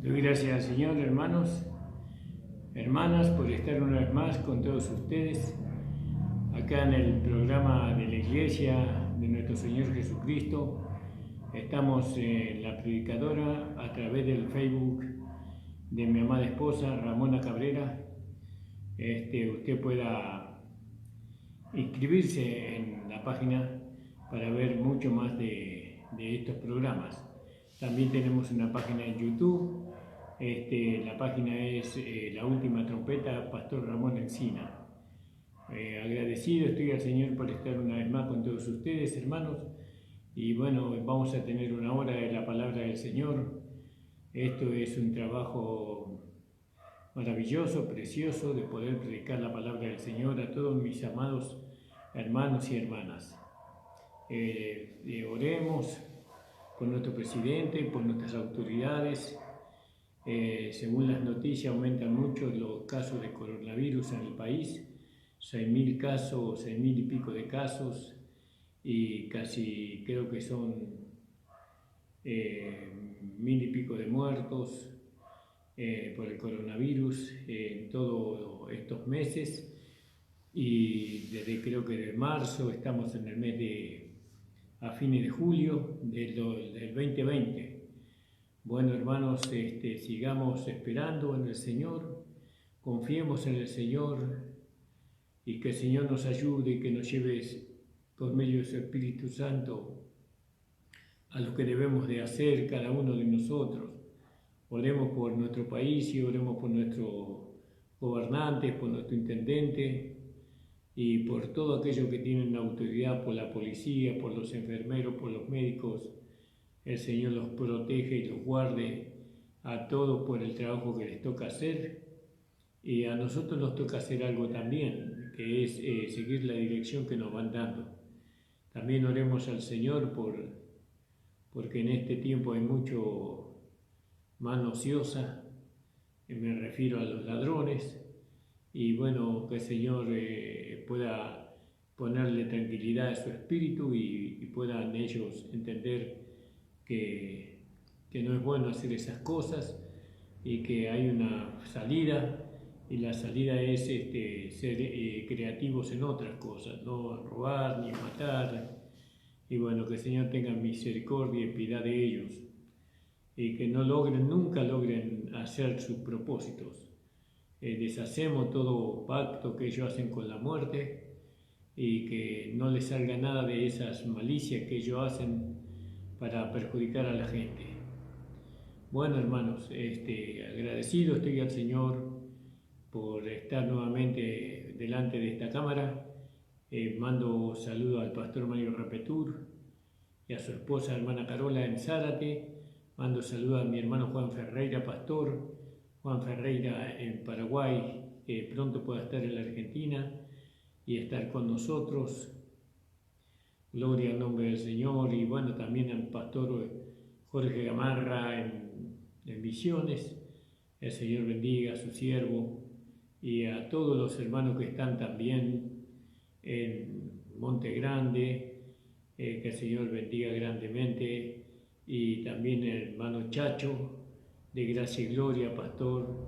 Doy gracias al Señor, hermanos, hermanas, por estar una vez más con todos ustedes acá en el programa de la Iglesia de nuestro Señor Jesucristo. Estamos en la predicadora a través del Facebook de mi amada esposa Ramona Cabrera. Usted pueda inscribirse en la página para ver mucho más de estos programas. También tenemos una página en YouTube. La página es La Última Trompeta, Pastor Ramón Encina. Agradecido estoy al Señor por estar una vez más con todos ustedes, hermanos. Y bueno, vamos a tener una hora de la palabra del Señor. Esto es un trabajo maravilloso, precioso, de poder predicar la palabra del Señor a todos mis amados hermanos y hermanas. Oremos por nuestro presidente, por nuestras autoridades. Según las noticias aumentan mucho los casos de coronavirus en el país, 6.000 casos, 6.000 y pico de casos, y casi creo que son 1.000 y pico de muertos por el coronavirus en todos estos meses, y desde creo que de marzo estamos en el mes a fines de julio del 2020. Bueno, hermanos, sigamos esperando en el Señor, confiemos en el Señor y que el Señor nos ayude y que nos lleve por medio de su Espíritu Santo a lo que debemos de hacer cada uno de nosotros. Oremos por nuestro país y oremos por nuestros gobernantes, por nuestro intendente y por todo aquello que tienen autoridad, por la policía, por los enfermeros, por los médicos. El Señor los protege y los guarde a todos por el trabajo que les toca hacer, y a nosotros nos toca hacer algo también, que es seguir la dirección que nos van dando. También oremos al Señor porque en este tiempo hay mucho mano ociosa, me refiero a los ladrones, y bueno, que el Señor pueda ponerle tranquilidad a su espíritu y puedan ellos entender que no es bueno hacer esas cosas y que hay una salida, y la salida es ser creativos en otras cosas, no robar ni matar. Y bueno, que el Señor tenga misericordia y piedad de ellos y que nunca logren hacer sus propósitos. Deshacemos todo pacto que ellos hacen con la muerte y que no les salga nada de esas malicias que ellos hacen para perjudicar a la gente. Bueno, hermanos, agradecido estoy al Señor por estar nuevamente delante de esta cámara. Mando saludo al pastor Mario Rapetur y a su esposa hermana Carola en Zárate. Mando saludo a mi hermano Juan Ferreira, pastor Juan Ferreira en Paraguay, que pronto pueda estar en la Argentina y estar con nosotros. Gloria al nombre del Señor. Y bueno, también al pastor Jorge Gamarra en Misiones. El Señor bendiga a su siervo y a todos los hermanos que están también en Monte Grande, que el Señor bendiga grandemente, y también el hermano Chacho de Gracia y Gloria, pastor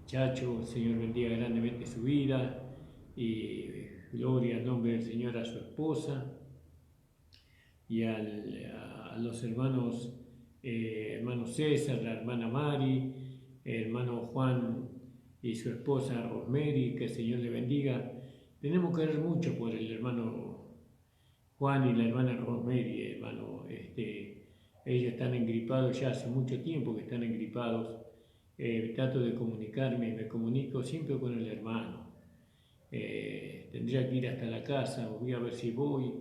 Chacho, el Señor bendiga grandemente su vida, y gloria al nombre del Señor a su esposa, y a los hermanos, hermano César, la hermana Mari, hermano Juan y su esposa Rosemary, que el Señor le bendiga. Tenemos que orar mucho por el hermano Juan y la hermana Rosemary, hermano. Ellos están engripados ya hace mucho tiempo que están engripados. Trato de comunicarme y me comunico siempre con el hermano. Tendría que ir hasta la casa, voy a ver si voy.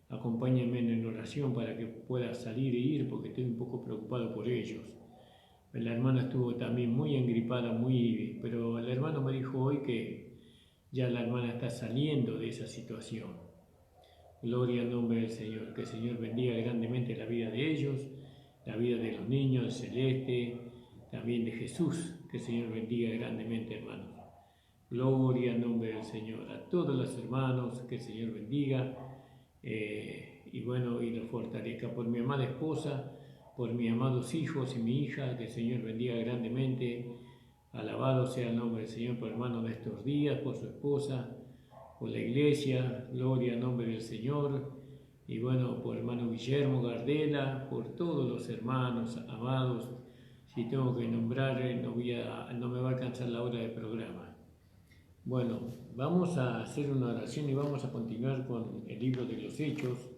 Acompáñenme en oración para que pueda salir e ir, porque estoy un poco preocupado por ellos. La hermana estuvo también muy engripada, pero el hermano me dijo hoy que ya la hermana está saliendo de esa situación. Gloria al nombre del Señor, que el Señor bendiga grandemente la vida de ellos, la vida de los niños, de Celeste, también de Jesús, que el Señor bendiga grandemente, hermanos. Gloria al nombre del Señor, a todos los hermanos, que el Señor bendiga, y bueno, y los fortalezca. Por mi amada esposa, por mis amados hijos y mi hija, que el Señor bendiga grandemente. Alabado sea el nombre del Señor por hermano de estos días, por su esposa, por la iglesia, gloria al nombre del Señor. Y bueno, por hermano Guillermo Gardela, por todos los hermanos amados. Si tengo que nombrar, no me va a alcanzar la hora del programa. Bueno, vamos a hacer una oración y vamos a continuar con el libro de los Hechos,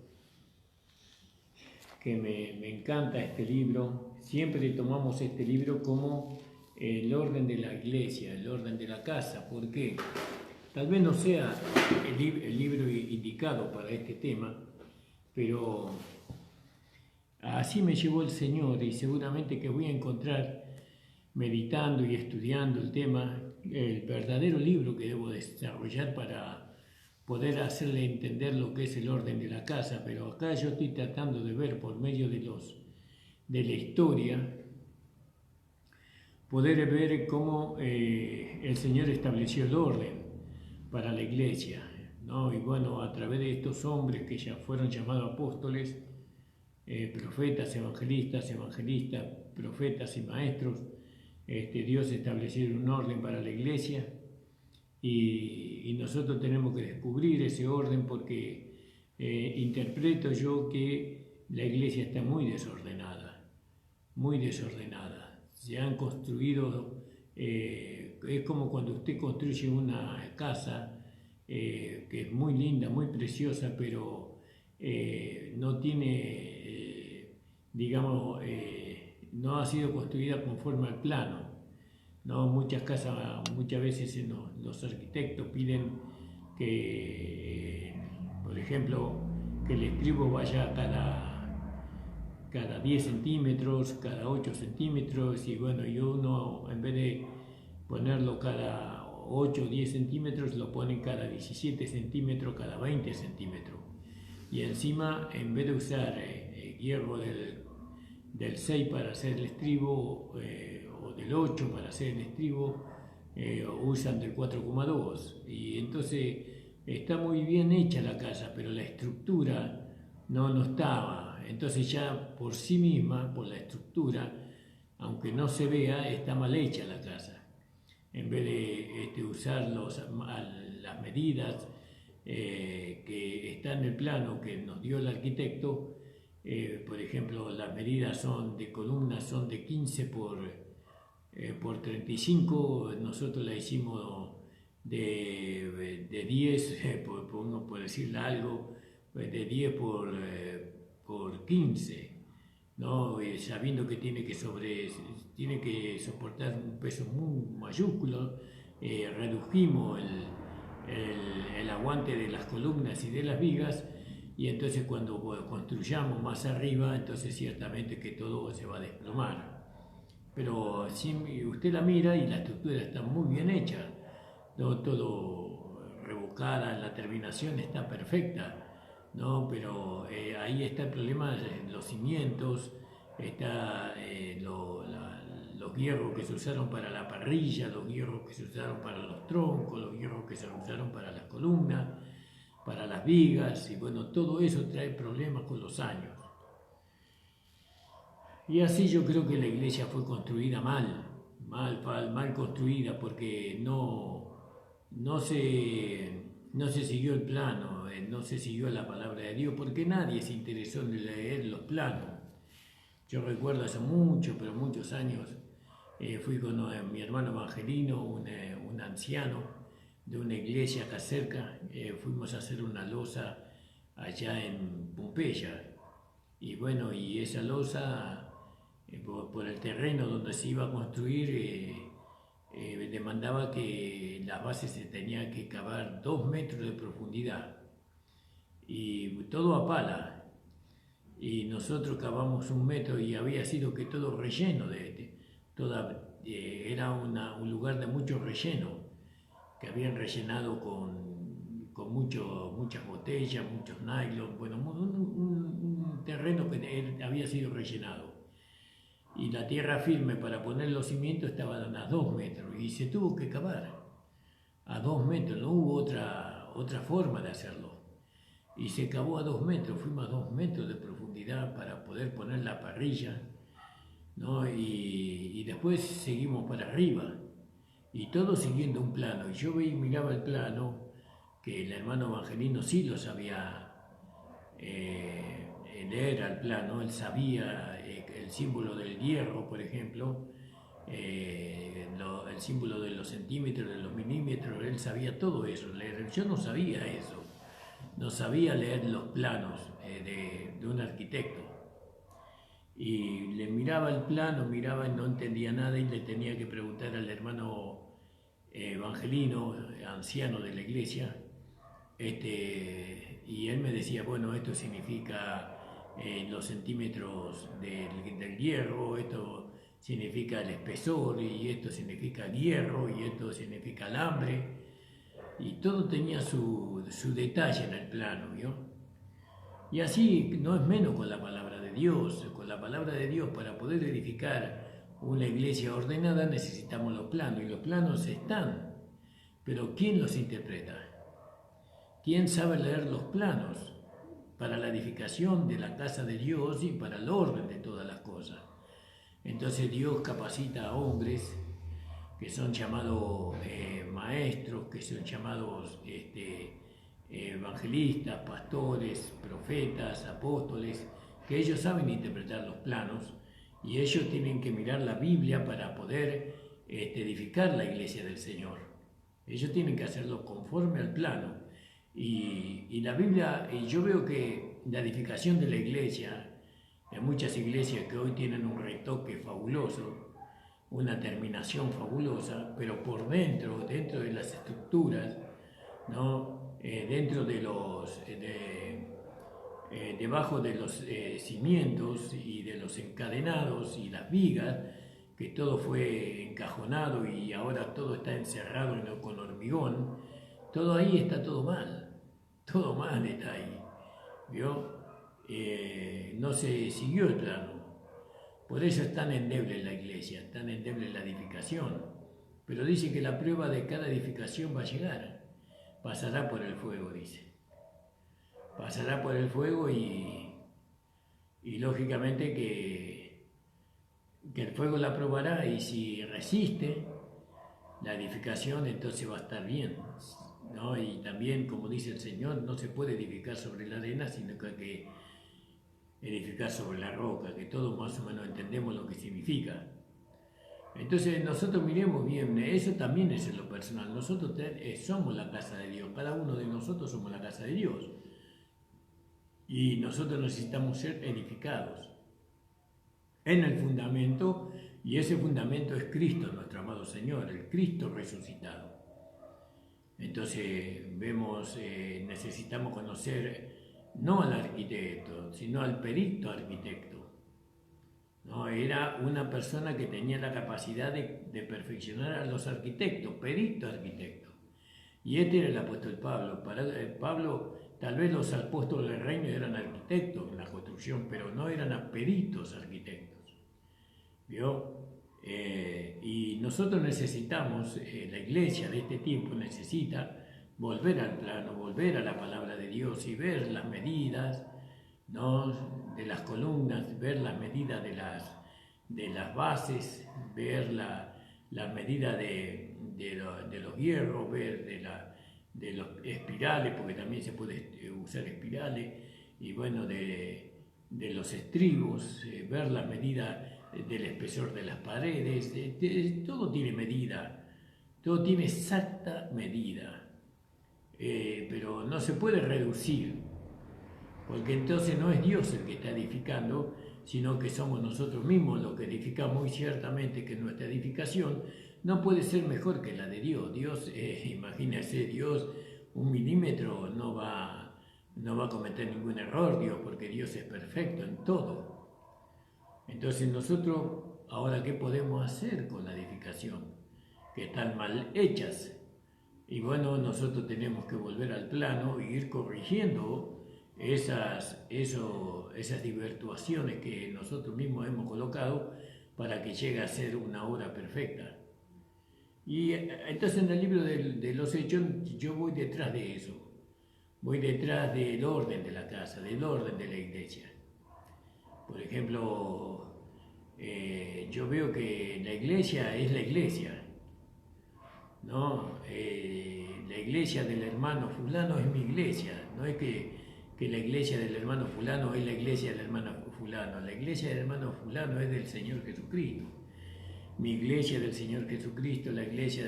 que me encanta este libro. Siempre tomamos este libro como el orden de la iglesia, el orden de la casa. ¿Por qué? Tal vez no sea el libro indicado para este tema, pero así me llevó el Señor, y seguramente que voy a encontrar, meditando y estudiando el tema, el verdadero libro que debo desarrollar para poder hacerle entender lo que es el orden de la casa. Pero acá yo estoy tratando de ver por medio de la historia, poder ver cómo el Señor estableció el orden para la iglesia, ¿no? Y bueno, a través de estos hombres que ya fueron llamados apóstoles, profetas, evangelistas, profetas y maestros, Dios estableció un orden para la iglesia, y nosotros tenemos que descubrir ese orden, porque interpreto yo que la iglesia está muy desordenada, muy desordenada. Se han construido, es como cuando usted construye una casa que es muy linda, muy preciosa, pero no tiene, digamos, no ha sido construida conforme al plano, ¿no? Muchas casas, muchas veces los arquitectos piden que, por ejemplo, que el estribo vaya cada 10 centímetros, cada 8 centímetros, y bueno, y uno, en vez de ponerlo cada 8 o 10 centímetros, lo ponen cada 17 centímetros, cada 20 centímetros. Y encima, en vez de usar hierro del 6 para hacer el estribo, o del 8 para hacer el estribo, usan del 4,2. Y entonces está muy bien hecha la casa, pero la estructura no estaba. Entonces ya por sí misma, por la estructura, aunque no se vea, está mal hecha la casa. En vez de usar las medidas que están en el plano que nos dio el arquitecto, por ejemplo, las medidas de columnas son de 15 por 35, nosotros la hicimos de 10, uno puede decirle algo, de 10 por 15, ¿no? Sabiendo que tiene que soportar un peso muy mayúsculo, redujimos el aguante de las columnas y de las vigas, y entonces cuando construyamos más arriba, entonces ciertamente que todo se va a desplomar. Pero si usted la mira y la estructura está muy bien hecha, ¿no? Todo revocada, la terminación está perfecta, ¿no? Pero ahí está el problema de los cimientos, está los hierros que se usaron para la parrilla, los hierros que se usaron para los troncos, los hierros que se usaron para las columnas, para las vigas, y bueno, todo eso trae problemas con los años. Y así yo creo que la iglesia fue construida mal construida, porque no se siguió el plano, no se siguió la palabra de Dios, porque nadie se interesó en leer los planos. Yo recuerdo hace muchos años, fui con mi hermano Evangelino, un anciano de una iglesia acá cerca, fuimos a hacer una losa allá en Pompeya, y bueno, y esa losa, por el terreno donde se iba a construir, demandaba que las bases se tenían que cavar 2 metros de profundidad, y todo a pala, y nosotros cavamos 1 metro, y había sido que todo relleno era un lugar de mucho relleno, que habían rellenado con muchas botellas, muchos nylon, bueno, un terreno que había sido rellenado. Y la tierra firme para poner los cimientos estaba a 2 metros, y se tuvo que cavar a 2 metros, no hubo otra forma de hacerlo. Y se cavó a 2 metros, fuimos a 2 metros de profundidad para poder poner la parrilla. ¿no? Y después seguimos para arriba, y todo siguiendo un plano. Y yo miraba el plano, que el hermano Evangelino sí lo sabía leer al plano, él sabía el símbolo del hierro, por ejemplo, el símbolo de los centímetros, de los milímetros, él sabía todo eso leer. Yo no sabía eso, no sabía leer los planos de un arquitecto. Y le miraba el plano, miraba y no entendía nada y le tenía que preguntar al hermano Evangelino, anciano de la iglesia, y él me decía, bueno, esto significa los centímetros del hierro, esto significa el espesor, y esto significa hierro, y esto significa alambre, y todo tenía su detalle en el plano, ¿vio? Y así no es menos con la palabra de Dios. Con la palabra de Dios, para poder edificar una iglesia ordenada, necesitamos los planos, y los planos están, pero ¿quién los interpreta? ¿Quién sabe leer los planos para la edificación de la casa de Dios y para el orden de todas las cosas? Entonces Dios capacita a hombres que son llamados maestros, que son llamados evangelistas, pastores, profetas, apóstoles, que ellos saben interpretar los planos y ellos tienen que mirar la Biblia para poder edificar la iglesia del Señor. Ellos tienen que hacerlo conforme al plano. Y la Biblia, yo veo que la edificación de la iglesia, en muchas iglesias que hoy tienen un retoque fabuloso, una terminación fabulosa, pero por dentro de las estructuras, ¿no? Dentro de debajo de los cimientos y de los encadenados y las vigas, que todo fue encajonado y ahora todo está encerrado con hormigón, todo ahí está todo mal está ahí, ¿vio? No se siguió el plano. Por eso es tan endeble la iglesia, tan endeble la edificación. Pero dice que la prueba de cada edificación va a llegar. Pasará por el fuego, dice. Pasará por el fuego y lógicamente que el fuego la probará, y si resiste la edificación, entonces va a estar bien, ¿no? Y también, como dice el Señor, no se puede edificar sobre la arena, sino que hay que edificar sobre la roca, que todos más o menos entendemos lo que significa. Entonces nosotros miremos bien, eso también es en lo personal. Nosotros somos la casa de Dios, cada uno de nosotros somos la casa de Dios. Y nosotros necesitamos ser edificados en el fundamento, y ese fundamento es Cristo, nuestro amado Señor, el Cristo resucitado. Entonces necesitamos conocer no al arquitecto, sino al perito arquitecto. ¿No? Era una persona que tenía la capacidad de perfeccionar a los arquitectos, perito arquitecto. Y este era el apóstol Pablo. Para Pablo, tal vez los apóstoles del reino eran arquitectos en la construcción, pero no eran peritos arquitectos. ¿Vio? Y nosotros necesitamos, la iglesia de este tiempo necesita volver al plano, volver a la palabra de Dios y ver las medidas, ¿no? De las columnas, ver las medidas de las bases, ver la medida de los hierros, ver de los espirales, porque también se puede usar espirales, y bueno, de los estribos, ver la medida del espesor de las paredes, todo tiene medida, todo tiene exacta medida, pero no se puede reducir, porque entonces no es Dios el que está edificando, sino que somos nosotros mismos los que edificamos, y ciertamente que nuestra edificación no puede ser mejor que la de Dios. Dios, imagínense, Dios, 1 milímetro no va a cometer ningún error, Dios, porque Dios es perfecto en todo. Entonces nosotros, ahora, ¿qué podemos hacer con la edificación? Que están mal hechas. Y bueno, nosotros tenemos que volver al plano e ir corrigiendo esas desvirtuaciones que nosotros mismos hemos colocado para que llegue a ser una obra perfecta. Y entonces en el libro de los Hechos yo voy detrás de eso. Voy detrás del orden de la casa, del orden de la iglesia. Por ejemplo, yo veo que la iglesia es la iglesia, ¿no? La iglesia del hermano fulano es mi iglesia, no es que la iglesia del hermano fulano es la iglesia del hermano fulano, la iglesia del hermano fulano es del Señor Jesucristo. Mi iglesia del Señor Jesucristo, la iglesia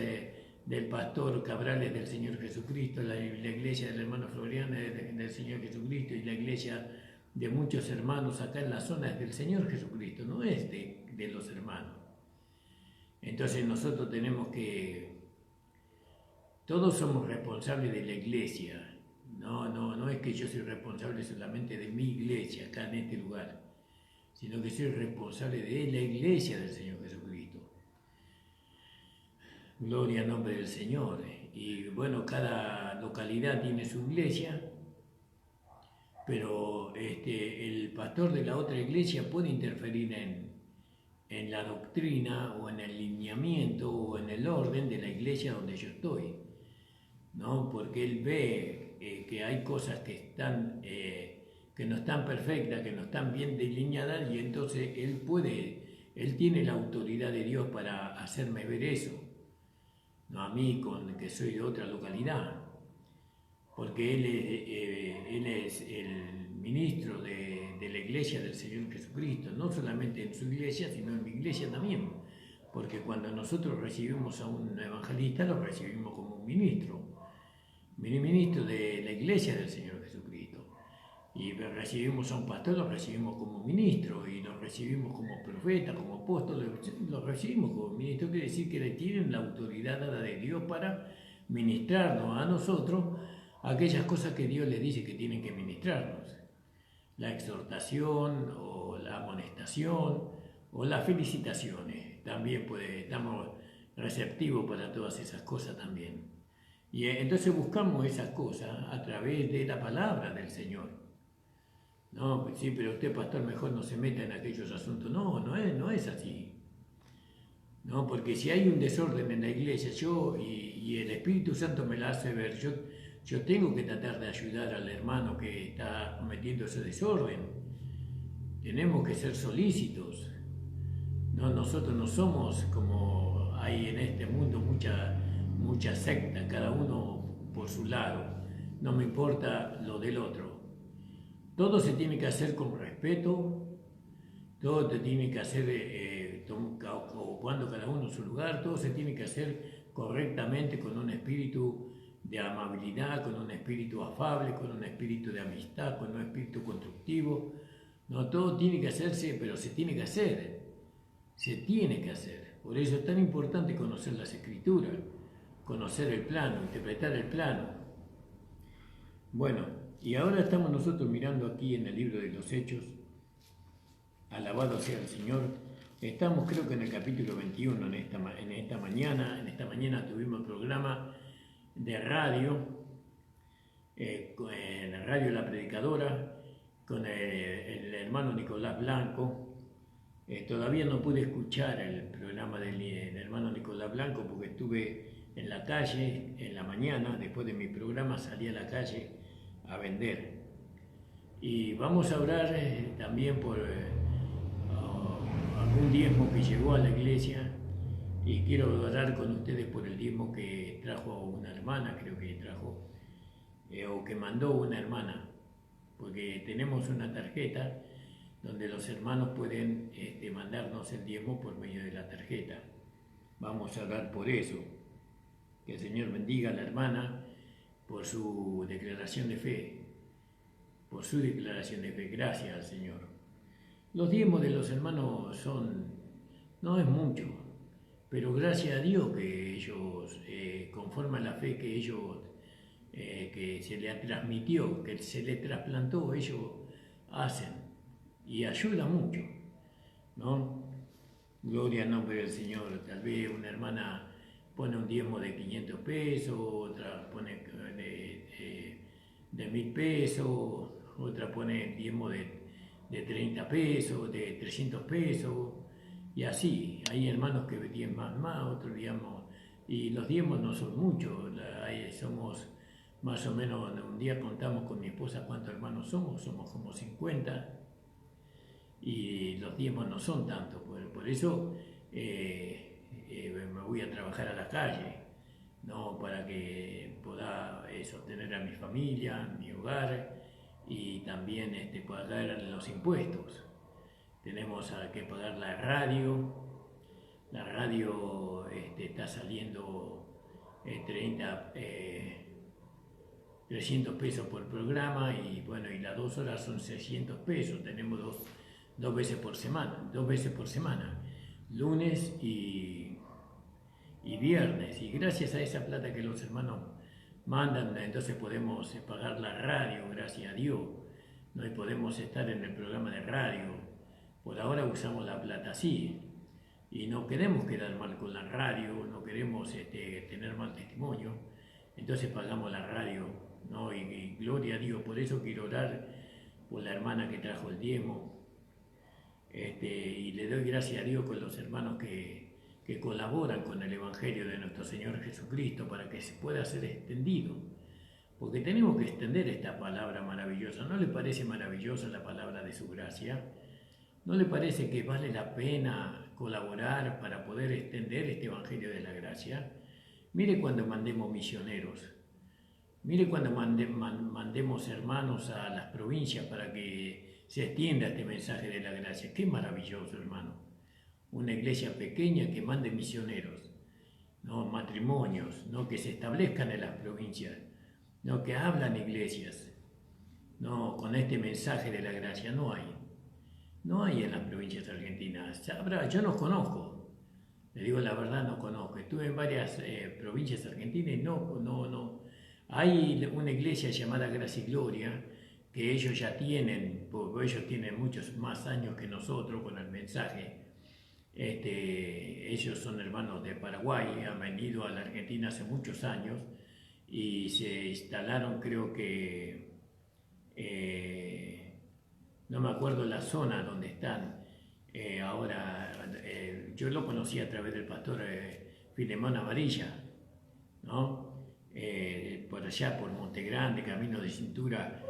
del pastor Cabral es del Señor Jesucristo, la iglesia del hermano Floriano es del Señor Jesucristo, y la iglesia de muchos hermanos acá en la zona es del Señor Jesucristo, no es de los hermanos. Entonces nosotros tenemos que, todos somos responsables de la iglesia, no es que yo soy responsable solamente de mi iglesia acá en este lugar, sino que soy responsable de la iglesia del Señor Jesucristo. Gloria al nombre del Señor. Y bueno, cada localidad tiene su iglesia, pero el pastor de la otra iglesia puede interferir en la doctrina o en el lineamiento o en el orden de la iglesia donde yo estoy, ¿no? Porque él ve que hay cosas que no están perfectas, que no están bien delineadas, y entonces él tiene la autoridad de Dios para hacerme ver eso, no a mí, que soy de otra localidad, porque él es el ministro de la iglesia del Señor Jesucristo, no solamente en su iglesia, sino en mi iglesia también, porque cuando nosotros recibimos a un evangelista, lo recibimos como un ministro de la iglesia del Señor Jesucristo, y recibimos a un pastor, lo recibimos como ministro, y lo recibimos como profeta, como apóstol, lo recibimos como ministro. Quiere decir que le tienen la autoridad dada de Dios para ministrarnos a nosotros aquellas cosas que Dios les dice que tienen que ministrarnos, la exhortación o la amonestación o las felicitaciones. También estamos receptivos para todas esas cosas también. Y entonces buscamos esas cosas a través de la palabra del Señor. No, pues sí, pero usted, pastor, mejor no se meta en aquellos asuntos. No es así. No, porque si hay un desorden en la iglesia, y el Espíritu Santo me la hace ver, yo tengo que tratar de ayudar al hermano que está cometiendo ese desorden. Tenemos que ser solícitos. No, nosotros no somos como hay en este mundo mucha secta, cada uno por su lado. No me importa lo del otro. Todo se tiene que hacer con respeto, todo se tiene que hacer ocupando cada uno su lugar, todo se tiene que hacer correctamente, con un espíritu de amabilidad, con un espíritu afable, con un espíritu de amistad, con un espíritu constructivo. No, todo tiene que hacerse, pero se tiene que hacer. Por eso es tan importante conocer las Escrituras, conocer el plano, interpretar el plano. Bueno, y ahora estamos nosotros mirando aquí en el libro de los Hechos, alabado sea el Señor. Estamos, creo que en el capítulo 21 en esta mañana tuvimos el programa de radio, en la radio La Predicadora, con el hermano Nicolás Blanco. Todavía no pude escuchar el programa del hermano Nicolás Blanco porque estuve en la calle en la mañana. Después de mi programa salí a la calle a vender. Y vamos a orar también por algún diezmo que llegó a la iglesia, y quiero orar con ustedes por el diezmo que trajo una hermana, creo que trajo, o que mandó una hermana, porque tenemos una tarjeta donde los hermanos pueden mandarnos el diezmo por medio de la tarjeta. Vamos a orar por eso, que el Señor bendiga a la hermana por su declaración de fe, gracias al Señor. Los diezmos de los hermanos no es mucho, pero gracias a Dios que ellos, conforme a la fe que ellos, que se les transmitió, que se les trasplantó, ellos hacen, y ayuda mucho, ¿no? Gloria al nombre del Señor. Tal vez una hermana pone un diezmo de 500 pesos, otra pone de 1000 pesos, otra pone diezmo de 30 pesos, de 300 pesos, y así. Hay hermanos que diezman más, otros diezmos, y los diezmos no son muchos, somos más o menos, un día contamos con mi esposa cuántos hermanos somos como 50, y los diezmos no son tantos. Por eso me voy a trabajar a la calle, ¿no? Para que pueda sostener a mi familia, mi hogar y también pagar los impuestos. Tenemos que pagar la radio. La radio está saliendo 300 pesos por programa y bueno, y las 2 horas son 600 pesos. Tenemos dos veces por semana, lunes y viernes. Y gracias a esa plata que los hermanos mandan, entonces podemos pagar la radio, gracias a Dios, ¿no? Y podemos estar en el programa de radio. Por ahora usamos la plata así. Y no queremos quedar mal con la radio, no queremos tener mal testimonio, entonces pagamos la radio, ¿no? Y gloria a Dios. Por eso quiero orar por la hermana que trajo el diezmo, y le doy gracias a Dios con los hermanos que colaboran con el Evangelio de nuestro Señor Jesucristo para que se pueda ser extendido, porque tenemos que extender esta palabra maravillosa. ¿No le parece maravillosa la palabra de su gracia? ¿No le parece que vale la pena colaborar para poder extender este Evangelio de la gracia? Mire cuando mandemos misioneros, mire cuando mandemos hermanos a las provincias para que se extienda este mensaje de la gracia. Qué maravilloso, hermano. Una iglesia pequeña que mande misioneros, ¿no? Matrimonios, ¿no? Que se establezcan en las provincias, ¿no? Que hablan iglesias, ¿no? Con este mensaje de la gracia. No hay en las provincias argentinas. Yo no conozco, le digo la verdad, no conozco. Estuve en varias provincias argentinas y no. Hay una iglesia llamada Gracia y Gloria, que ellos ya tienen, porque ellos tienen muchos más años que nosotros con el mensaje. Ellos son hermanos de Paraguay, han venido a la Argentina hace muchos años y se instalaron, creo que... no me acuerdo la zona donde están. Ahora, yo lo conocí a través del pastor Filemón Amarilla, ¿no? Por allá, por Monte Grande, camino de Cintura,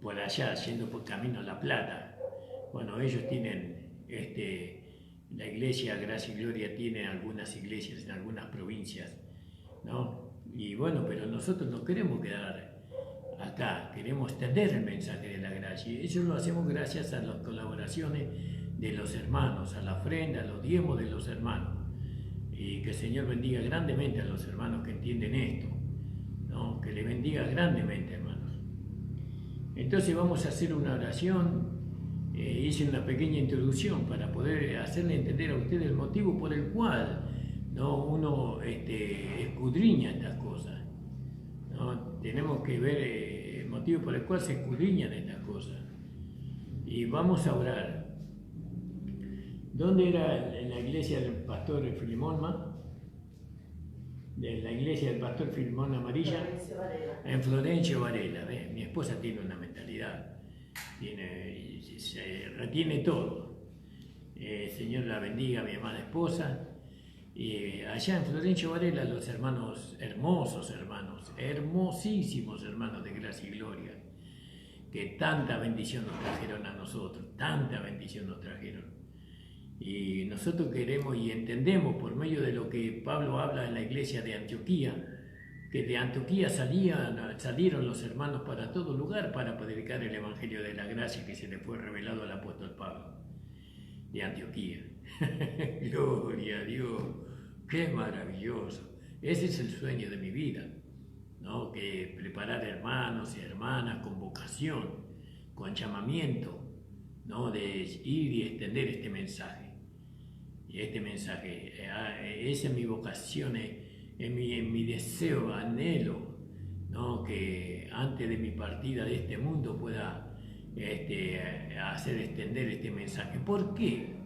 por allá, yendo por camino a La Plata. Bueno, ellos tienen, la iglesia Gracia y Gloria tiene algunas iglesias en algunas provincias, ¿no? Y bueno, pero nosotros no queremos quedar acá, queremos extender el mensaje de la gracia, y eso lo hacemos gracias a las colaboraciones de los hermanos, a la ofrenda, a los diezmos de los hermanos, y que el Señor bendiga grandemente a los hermanos que entienden esto, ¿no? Que le bendiga grandemente, hermanos. Entonces vamos a hacer una oración. Hice una pequeña introducción para poder hacerle entender a usted el motivo por el cual, ¿no? Uno escudriña estas cosas, ¿no? Tenemos que ver el motivo por el cual se escudriñan estas cosas. Y vamos a orar. ¿Dónde era en la iglesia del pastor Filemón? De la iglesia del pastor Filemón Amarilla. En Florencio Varela. Mi esposa tiene una mentalidad, se retiene todo. Señor la bendiga, mi amada esposa. Y allá en Florencio Varela, los hermanos, hermosos hermanos, hermosísimos hermanos de Gracia y Gloria, que tanta bendición nos trajeron a nosotros, tanta bendición nos trajeron. Y nosotros queremos y entendemos por medio de lo que Pablo habla en la iglesia de Antioquía, que de Antioquía salieron los hermanos para todo lugar para predicar el Evangelio de la gracia que se le fue revelado al apóstol Pablo, de Antioquía. Gloria a Dios, qué maravilloso. Ese es el sueño de mi vida, ¿no? Que preparar hermanos y hermanas con vocación, con llamamiento, ¿no? De ir y extender este mensaje. Y este mensaje, esa es mi vocación, es mi deseo, anhelo, ¿no? Que antes de mi partida de este mundo pueda hacer extender este mensaje. ¿Por qué?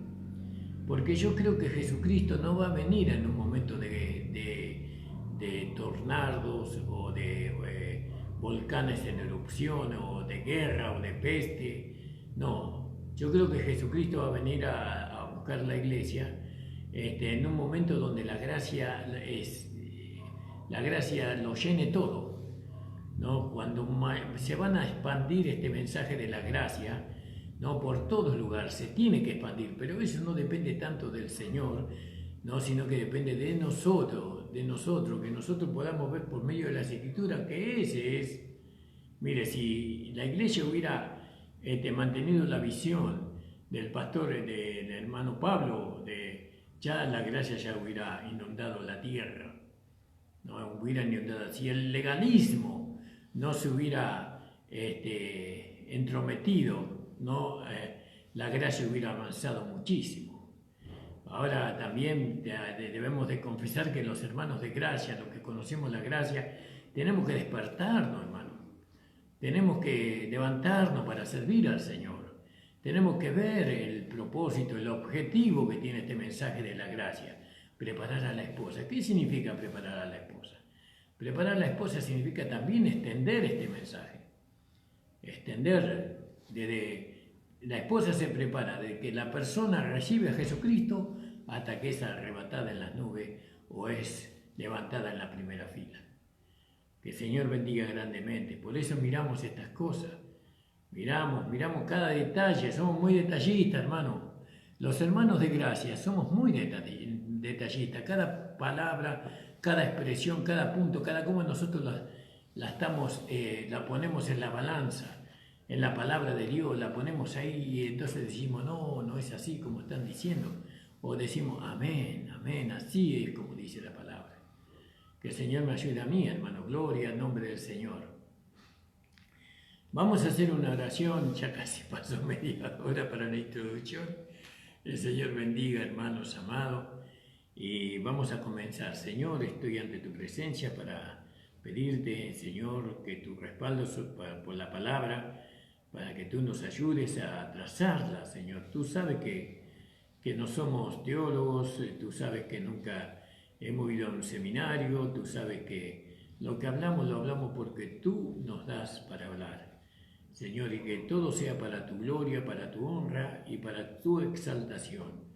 Porque yo creo que Jesucristo no va a venir en un momento de tornados o de volcanes en erupción o de guerra o de peste. No, yo creo que Jesucristo va a venir a buscar la iglesia en un momento donde la gracia lo llene todo, ¿no? Cuando se van a expandir este mensaje de la gracia, ¿no? Por todos lugares, se tiene que expandir, pero eso no depende tanto del Señor, ¿no? Sino que depende de nosotros, que nosotros podamos ver por medio de las Escrituras que ese es. Mire, si la iglesia hubiera mantenido la visión del pastor, del hermano Pablo, ya la gracia ya hubiera inundado la tierra, no hubiera inundado. Si el legalismo no se hubiera entrometido, ¿no? La gracia hubiera avanzado muchísimo. Ahora también debemos de confesar que los hermanos de gracia, los que conocemos la gracia, tenemos que despertarnos, hermano. Tenemos que levantarnos para servir al Señor. Tenemos que ver el propósito, el objetivo que tiene este mensaje de la gracia. Preparar a la esposa. ¿Qué significa preparar a la esposa? Preparar a la esposa significa también extender este mensaje. Extender la esposa se prepara de que la persona recibe a Jesucristo hasta que es arrebatada en las nubes o es levantada en la primera fila. Que el Señor bendiga grandemente. Por eso miramos estas cosas. Miramos cada detalle. Somos muy detallistas, hermano. Los hermanos de gracia somos muy detallistas. Cada palabra, cada expresión, cada punto, cada cómo nosotros la ponemos en la balanza. En la palabra de Dios la ponemos ahí y entonces decimos, no es así como están diciendo. O decimos, amén, así es como dice la palabra. Que el Señor me ayude a mí, hermano. Gloria al nombre del Señor. Vamos a hacer una oración, ya casi pasó media hora para la introducción. El Señor bendiga, hermanos amados. Y vamos a comenzar. Señor, estoy ante tu presencia para pedirte, Señor, que tu respaldo por la palabra, para que tú nos ayudes a trazarla, Señor. Tú sabes que no somos teólogos, tú sabes que nunca hemos ido a un seminario, tú sabes que lo que hablamos lo hablamos porque tú nos das para hablar, Señor, y que todo sea para tu gloria, para tu honra y para tu exaltación.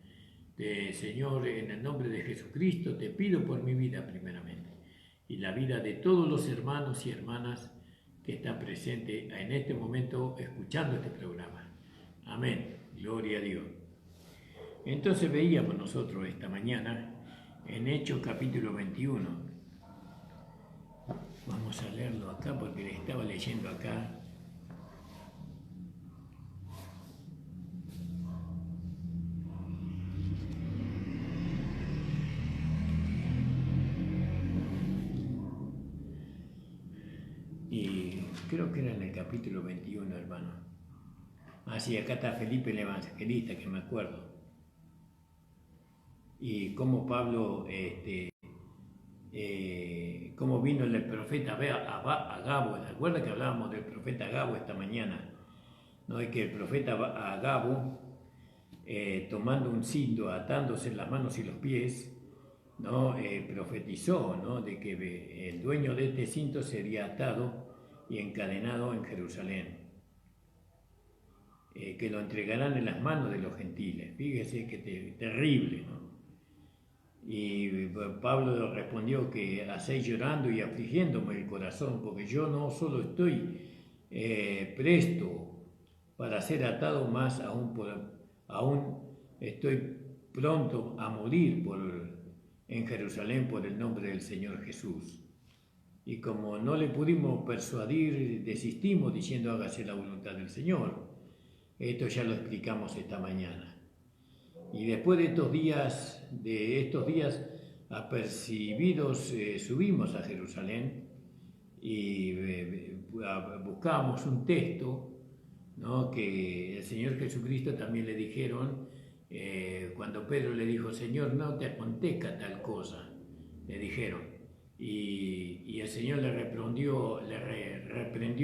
Señor, en el nombre de Jesucristo te pido por mi vida primeramente y la vida de todos los hermanos y hermanas que están presentes en este momento escuchando este programa. Amén. Gloria a Dios. Entonces veíamos nosotros esta mañana en Hechos capítulo 21. Vamos a leerlo acá porque le estaba leyendo acá. Y creo que era en el capítulo 21, hermano. Sí, acá está Felipe el Evangelista, que me acuerdo. Y cómo Pablo, cómo vino el profeta Agabo. ¿Se acuerda que hablábamos del profeta Agabo esta mañana? ¿No? Es que el profeta Agabo, tomando un cinto, atándose las manos y los pies, ¿no? Profetizó, ¿no? De que el dueño de este cinto sería atado y encadenado en Jerusalén. Que lo entregarán en las manos de los gentiles. Fíjese que terrible, ¿no? Y Pablo respondió que hacéis llorando y afligiéndome el corazón, porque yo no solo estoy presto para ser atado, más aún estoy pronto a morir en Jerusalén por el nombre del Señor Jesús. Y como no le pudimos persuadir, desistimos diciendo hágase la voluntad del Señor. Esto ya lo explicamos esta mañana. Y después de estos días apercibidos, subimos a Jerusalén y buscamos un texto, ¿no? Que el Señor Jesucristo también le dijeron, cuando Pedro le dijo, Señor, no te acontezca tal cosa, le dijeron. Y el Señor le reprendió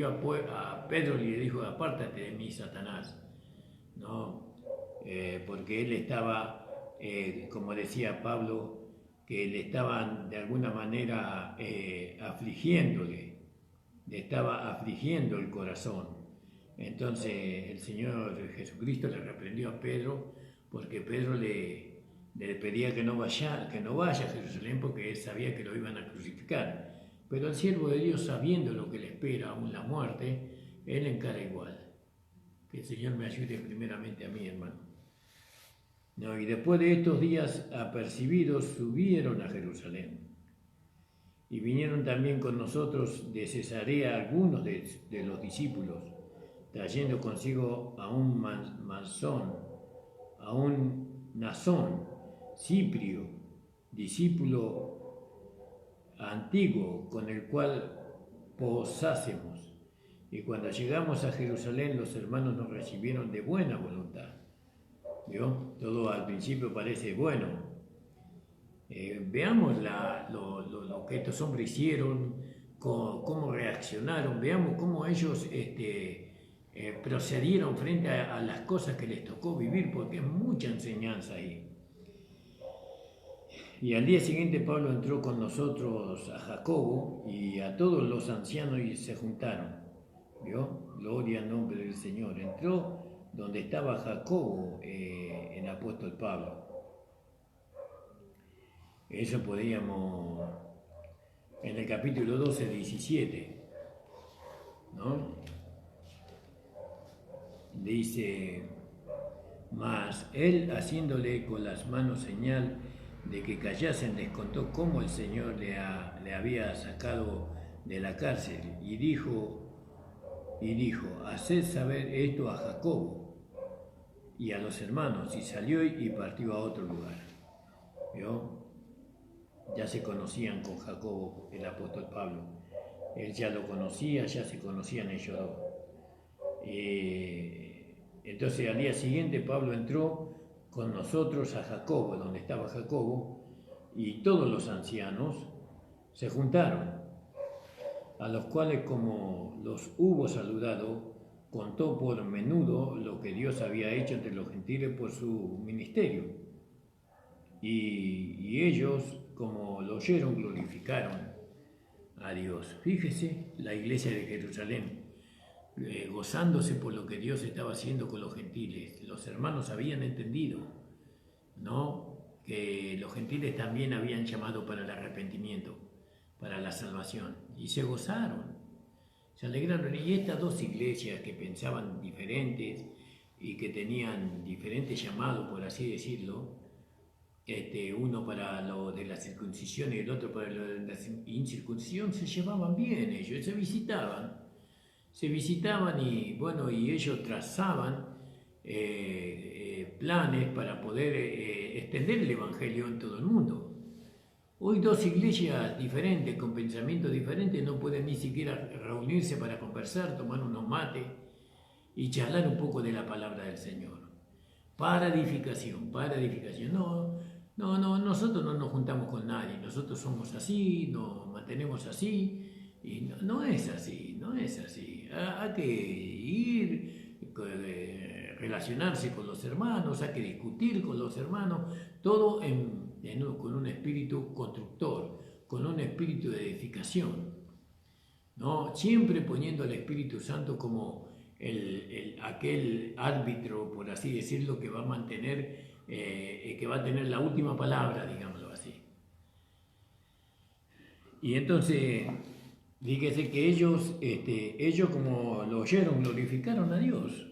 a Pedro y le dijo, apártate de mí, Satanás, ¿no? Porque él estaba, como decía Pablo, que le estaban de alguna manera afligiéndole, le estaba afligiendo el corazón. Entonces el Señor Jesucristo le reprendió a Pedro porque Pedro le pedía que no vaya a Jerusalén porque él sabía que lo iban a crucificar. Pero el siervo de Dios, sabiendo lo que le espera, aún la muerte, él encara igual. Que el Señor me ayude primeramente a mí, hermano. No, y después de estos días apercibidos, subieron a Jerusalén. Y vinieron también con nosotros de Cesarea algunos de los discípulos, trayendo consigo a un Mnason, a un Nasón, Ciprio, discípulo antiguo, con el cual posásemos. Y cuando llegamos a Jerusalén, los hermanos nos recibieron de buena voluntad. ¿Vio? Todo al principio parece bueno. Veamos lo que estos hombres hicieron, cómo reaccionaron, veamos cómo ellos procedieron frente a las cosas que les tocó vivir, porque es mucha enseñanza ahí. Y al día siguiente Pablo entró con nosotros a Jacobo y a todos los ancianos y se juntaron. ¿Vio? Gloria al nombre del Señor. Entró donde estaba Jacobo, el apóstol Pablo. Eso podríamos, en el capítulo 12, 17, ¿no? Dice, mas él haciéndole con las manos señal de que callasen, les contó cómo el Señor le había sacado de la cárcel y dijo, haced saber esto a Jacobo y a los hermanos, y salió y partió a otro lugar. ¿Vio? Ya se conocían con Jacobo, el apóstol Pablo. Él ya lo conocía, ya se conocían ellos dos. Entonces al día siguiente Pablo entró con nosotros a Jacobo, donde estaba Jacobo, y todos los ancianos se juntaron, a los cuales, como los hubo saludado, contó por menudo lo que Dios había hecho entre los gentiles por su ministerio. Y ellos, como lo oyeron, glorificaron a Dios. Fíjese, la iglesia de Jerusalén, gozándose por lo que Dios estaba haciendo con los gentiles. Los hermanos habían entendido, ¿no?, que los gentiles también habían llamado para el arrepentimiento, para la salvación, y se gozaron, se alegraron. Y estas dos iglesias que pensaban diferentes y que tenían diferentes llamados, por así decirlo, uno para lo de la circuncisión y el otro para lo de la incircuncisión, se llevaban bien ellos, se visitaban y bueno, y ellos trazaban planes para poder extender el evangelio en todo el mundo. Hoy dos iglesias diferentes, con pensamientos diferentes, no pueden ni siquiera reunirse para conversar, tomar unos mates y charlar un poco de la palabra del Señor. Para edificación. No, nosotros no nos juntamos con nadie, nosotros somos así, nos mantenemos así, y no es así. Hay que ir, relacionarse con los hermanos, hay que discutir con los hermanos, todo con un espíritu constructor, con un espíritu de edificación, ¿no? Siempre poniendo al Espíritu Santo como aquel árbitro, por así decirlo, que va a mantener, que va a tener la última palabra, digámoslo así. Y entonces, fíjese que ellos como lo oyeron, glorificaron a Dios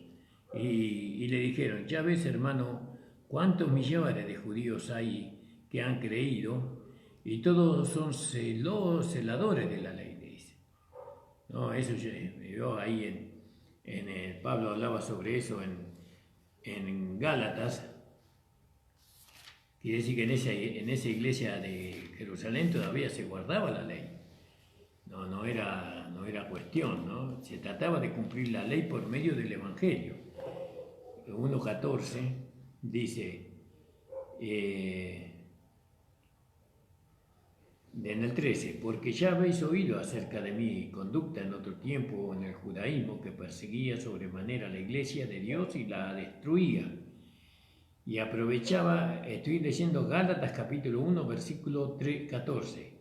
y le dijeron, ya ves, hermano, cuántos millares de judíos hay que han creído y todos son celadores de la ley, le dice. No, eso yo ahí Pablo hablaba sobre eso en Gálatas. Quiere decir que en esa iglesia de Jerusalén todavía se guardaba la ley. No era cuestión, ¿no? Se trataba de cumplir la ley por medio del Evangelio. 1:14 dice, en el 13, porque ya habéis oído acerca de mi conducta en otro tiempo en el judaísmo, que perseguía sobremanera la iglesia de Dios y la destruía. Y aprovechaba, estoy leyendo Gálatas capítulo 1, versículo 14,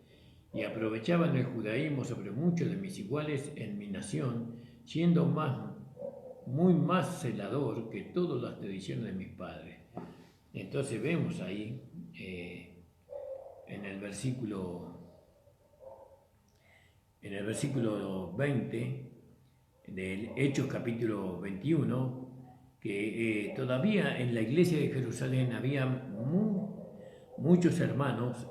y aprovechaba en el judaísmo sobre muchos de mis iguales en mi nación, siendo muy más celador que todas las tradiciones de mis padres. Entonces vemos ahí, en el versículo 20 del Hechos capítulo 21, que todavía en la iglesia de Jerusalén había muchos hermanos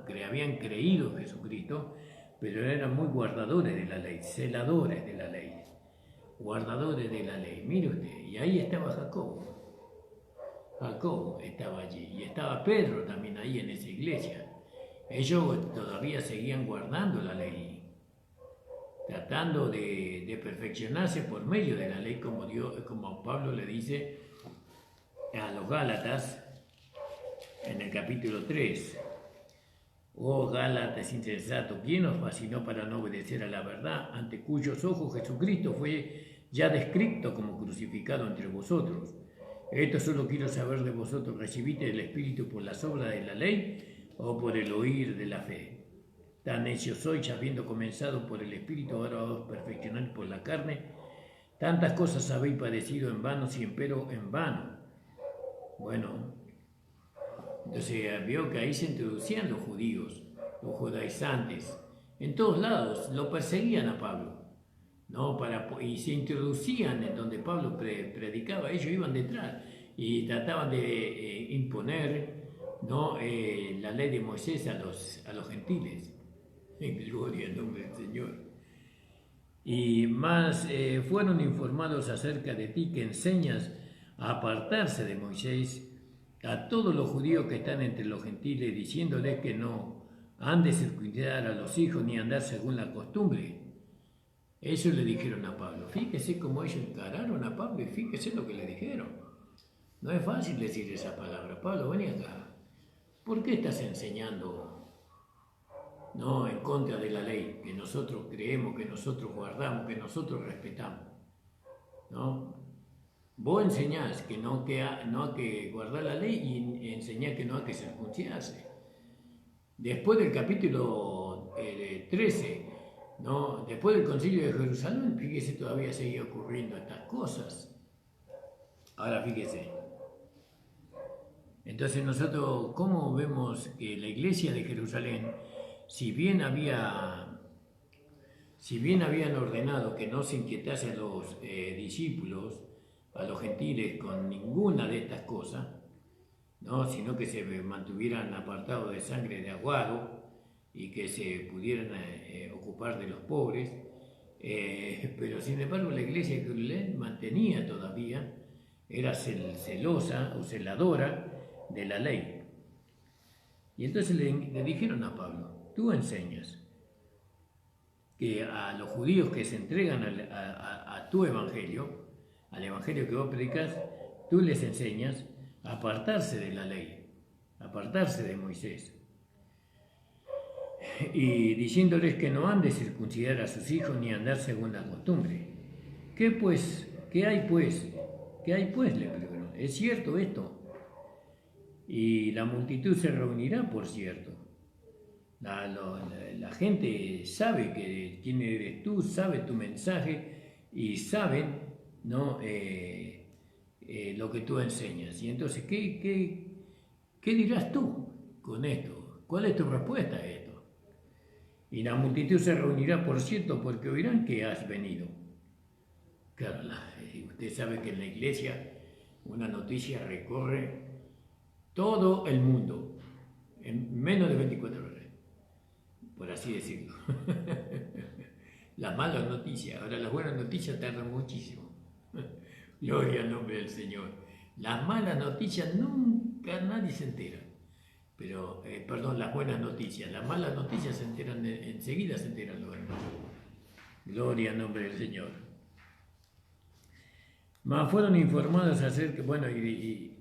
que habían creído en Jesucristo, pero eran muy guardadores de la ley, celadores de la ley, guardadores de la ley. Mire usted, y ahí estaba Jacobo. Jacobo estaba allí, y estaba Pedro también ahí en esa iglesia. Ellos todavía seguían guardando la ley, tratando de perfeccionarse por medio de la ley, como Pablo le dice a los Gálatas en el capítulo 3. Oh Gálatas insensato, ¿quién os fascinó para no obedecer a la verdad, ante cuyos ojos Jesucristo fue ya descrito como crucificado entre vosotros? Esto solo quiero saber de vosotros: ¿recibiste el Espíritu por las obras de la ley o por el oír de la fe? Tan necios sois, habiendo comenzado por el Espíritu, ahora os perfeccionáis por la carne. Tantas cosas habéis padecido en vano, si empero en vano. Bueno, entonces vio que ahí se introducían los judíos, los judaizantes, en todos lados, lo perseguían a Pablo, ¿no? Y se introducían en donde Pablo predicaba, ellos iban detrás y trataban de imponer, ¿no? La ley de Moisés a los gentiles. Gloria al nombre del Señor. Y más fueron informados acerca de ti, que enseñas a apartarse de Moisés a todos los judíos que están entre los gentiles, diciéndoles que no han de circuncidar a los hijos ni andar según la costumbre. Eso le dijeron a Pablo. Fíjese cómo ellos encararon a Pablo y fíjese lo que le dijeron. No es fácil decir esa palabra. Pablo, ven acá. ¿Por qué estás enseñando, no, en contra de la ley que nosotros creemos, que nosotros guardamos, que nosotros respetamos? ¿No? Vos enseñás que no hay que guardar la ley y enseñás que no hay que circuncidarse. Después del capítulo 13, ¿no? Después del concilio de Jerusalén, fíjese, todavía seguía ocurriendo estas cosas. Ahora fíjese. Entonces nosotros, ¿cómo vemos que la iglesia de Jerusalén, si bien habían ordenado que no se inquietase a los discípulos, a los gentiles, con ninguna de estas cosas, ¿no? Sino que se mantuvieran apartados de sangre de aguado y que se pudieran ocupar de los pobres, pero sin embargo la iglesia de Jerusalén mantenía todavía, era celosa o celadora de la ley. Y entonces le dijeron a Pablo: tú enseñas que a los judíos que se entregan a tu evangelio, al evangelio que vos predicas, tú les enseñas a apartarse de la ley, apartarse de Moisés, y diciéndoles que no han de circuncidar a sus hijos ni andar según la costumbre. ¿Qué pues? ¿Qué hay pues? ¿Qué hay pues? Le preguntaron. ¿Es cierto esto? Y la multitud se reunirá, por cierto. La gente sabe quién eres tú, sabe tu mensaje y saben, ¿no? Lo que tú enseñas. Y entonces, ¿qué dirás tú con esto? ¿Cuál es tu respuesta a esto? Y la multitud se reunirá, por cierto, porque oirán que has venido. Claro, usted sabe que en la iglesia una noticia recorre todo el mundo en menos de 24 horas, por así decirlo. Las malas noticias, ahora las buenas noticias tardan muchísimo. Gloria al nombre del Señor. Las malas noticias nunca nadie se entera. Pero, perdón, las buenas noticias. Las malas noticias se enteran, enseguida se enteran los hermanos. Gloria al nombre del Señor. Mas fueron informados acerca, bueno, y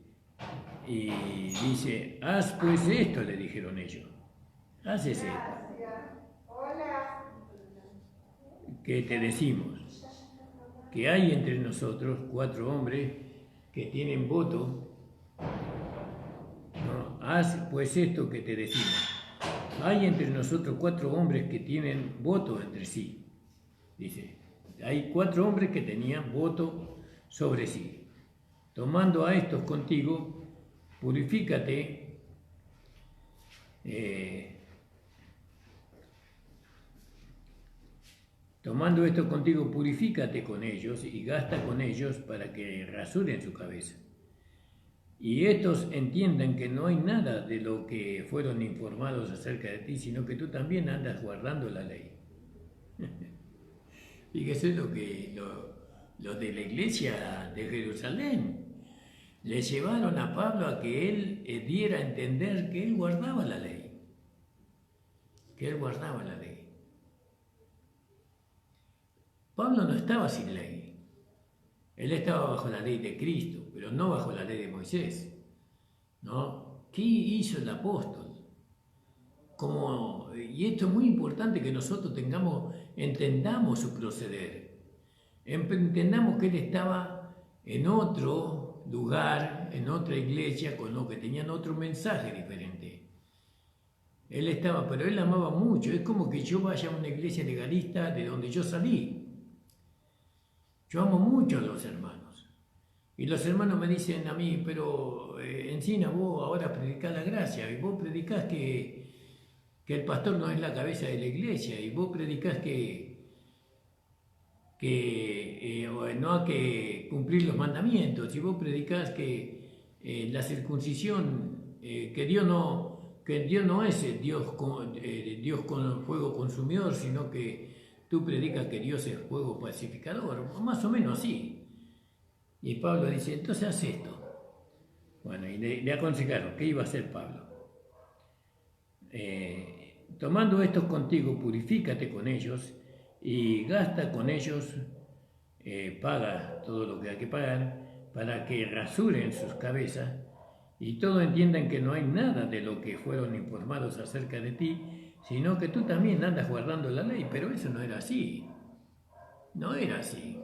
dice: haz pues esto, le dijeron ellos. Haz esto. Que te decimos que hay entre nosotros 4 hombres que tienen voto. No, haz pues esto que te decimos. Hay entre nosotros 4 hombres que tienen voto entre sí. Dice, hay 4 hombres que tenían voto sobre sí. Tomando a estos contigo, purifícate, tomando esto contigo, purifícate con ellos y gasta con ellos para que rasuren su cabeza. Y estos entiendan que no hay nada de lo que fueron informados acerca de ti, sino que tú también andas guardando la ley. Fíjese lo de la iglesia de Jerusalén. Le llevaron a Pablo a que él diera a entender que él guardaba la ley. Que él guardaba la ley. Pablo no estaba sin ley. Él estaba bajo la ley de Cristo, pero no bajo la ley de Moisés. ¿No? ¿Qué hizo el apóstol? Y esto es muy importante que nosotros entendamos su proceder. Entendamos que él estaba en otro lugar, en otra iglesia, con lo que tenían otro mensaje diferente. Él estaba, pero él amaba mucho. Es como que yo vaya a una iglesia legalista de donde yo salí. Yo amo mucho a los hermanos. Y los hermanos me dicen a mí, pero Encina, vos ahora predicás la gracia, y vos predicás que el pastor no es la cabeza de la iglesia, y vos predicás que no hay que cumplir los mandamientos, y vos predicás que la circuncisión, que Dios no es Dios con fuego consumidor, sino que tú predicas que Dios es fuego pacificador, más o menos así. Y Pablo dice, entonces haz esto. Bueno, y le aconsejaron, ¿qué iba a hacer Pablo? Tomando estos contigo, purifícate con ellos y gasta con ellos, paga todo lo que hay que pagar, para que rasuren sus cabezas y todos entiendan que no hay nada de lo que fueron informados acerca de ti, sino que tú también andas guardando la ley. Pero eso no era así. No era así.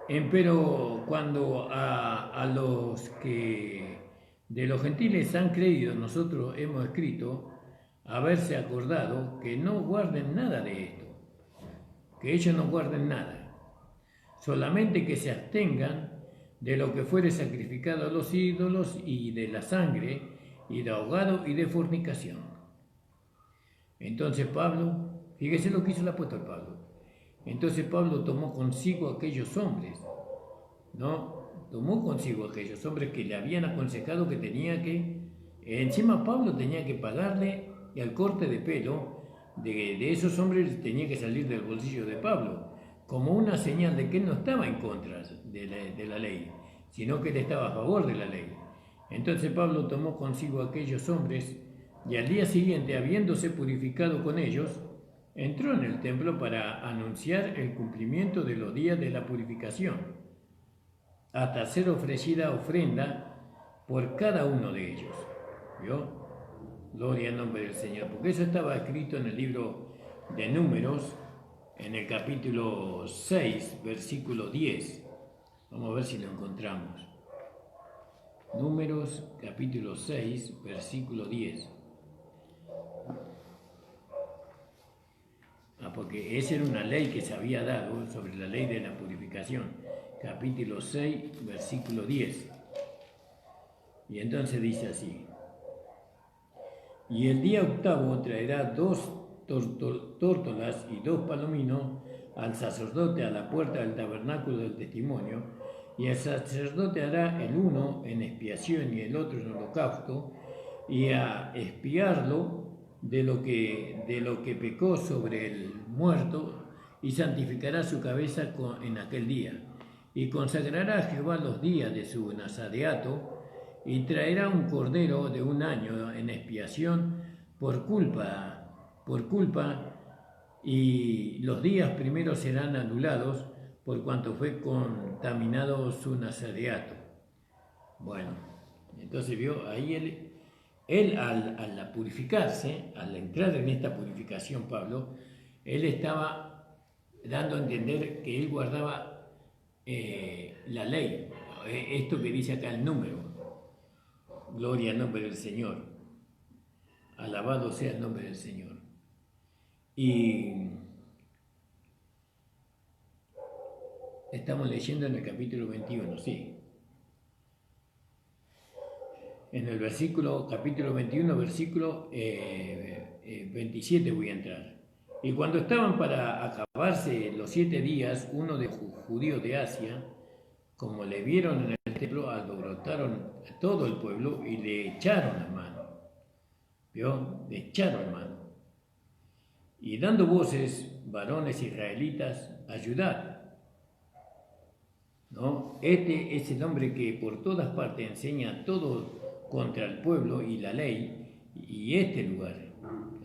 Pero cuando a los que de los gentiles han creído, nosotros hemos escrito, haberse acordado que no guarden nada de esto, que ellos no guarden nada, solamente que se abstengan de lo que fuere sacrificado a los ídolos y de la sangre y de ahogado y de fornicación. Entonces Pablo, fíjese lo que hizo el apóstol Pablo. Entonces Pablo tomó consigo aquellos hombres, ¿no? Tomó consigo aquellos hombres que le habían aconsejado que tenía que, encima Pablo tenía que pagarle el corte de pelo de esos hombres, tenía que salir del bolsillo de Pablo, como una señal de que él no estaba en contra de la ley, sino que él estaba a favor de la ley. Entonces Pablo tomó consigo aquellos hombres y al día siguiente, habiéndose purificado con ellos, entró en el templo para anunciar el cumplimiento de los días de la purificación, hasta ser ofrecida ofrenda por cada uno de ellos. ¿Vio? Gloria al nombre del Señor, porque eso estaba escrito en el libro de Números, en el capítulo 6, versículo 10. Vamos a ver si lo encontramos. Números, capítulo 6, versículo 10. Porque esa era una ley que se había dado sobre la ley de la purificación. Capítulo 6, versículo 10. Y entonces dice así: y el día octavo traerá 2 tórtolas y 2 palominos al sacerdote a la puerta del tabernáculo del testimonio, y el sacerdote hará el uno en expiación y el otro en holocausto, y a expiarlo de lo que pecó sobre el muerto, y santificará su cabeza en aquel día, y consagrará a Jehová los días de su nazareato, y traerá un cordero de 1 año en expiación por culpa, y los días primeros serán anulados por cuanto fue contaminado su nazareato. Bueno, entonces vio, ahí él al purificarse, al entrar en esta purificación, Pablo, él estaba dando a entender que él guardaba la ley, esto que dice acá el número. Gloria al nombre del Señor. Alabado sea el nombre del Señor. Y estamos leyendo en el capítulo 21, sí. En el capítulo 21, versículo 27 voy a entrar. Y cuando estaban para acabarse los 7 días, uno de los judíos de Asia, como le vieron en el templo, alborotaron a todo el pueblo y le echaron la mano. ¿Vio? Le echaron mano. Y dando voces, varones israelitas, ayudad. ¿No? Este es el hombre que por todas partes enseña todo contra el pueblo y la ley y este lugar.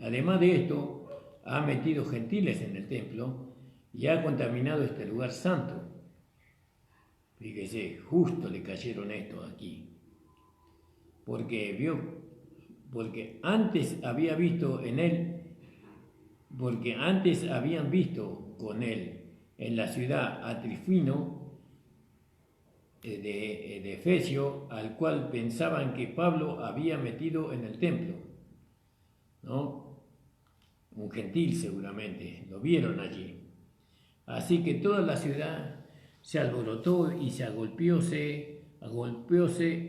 Además de esto, ha metido gentiles en el templo y ha contaminado este lugar santo. Fíjese, justo le cayeron esto aquí. Porque antes había visto en él, porque antes habían visto con él en la ciudad a Trifino de Efesio, al cual pensaban que Pablo había metido en el templo, ¿no? Un gentil seguramente, lo vieron allí. Así que toda la ciudad se alborotó y se agolpeóse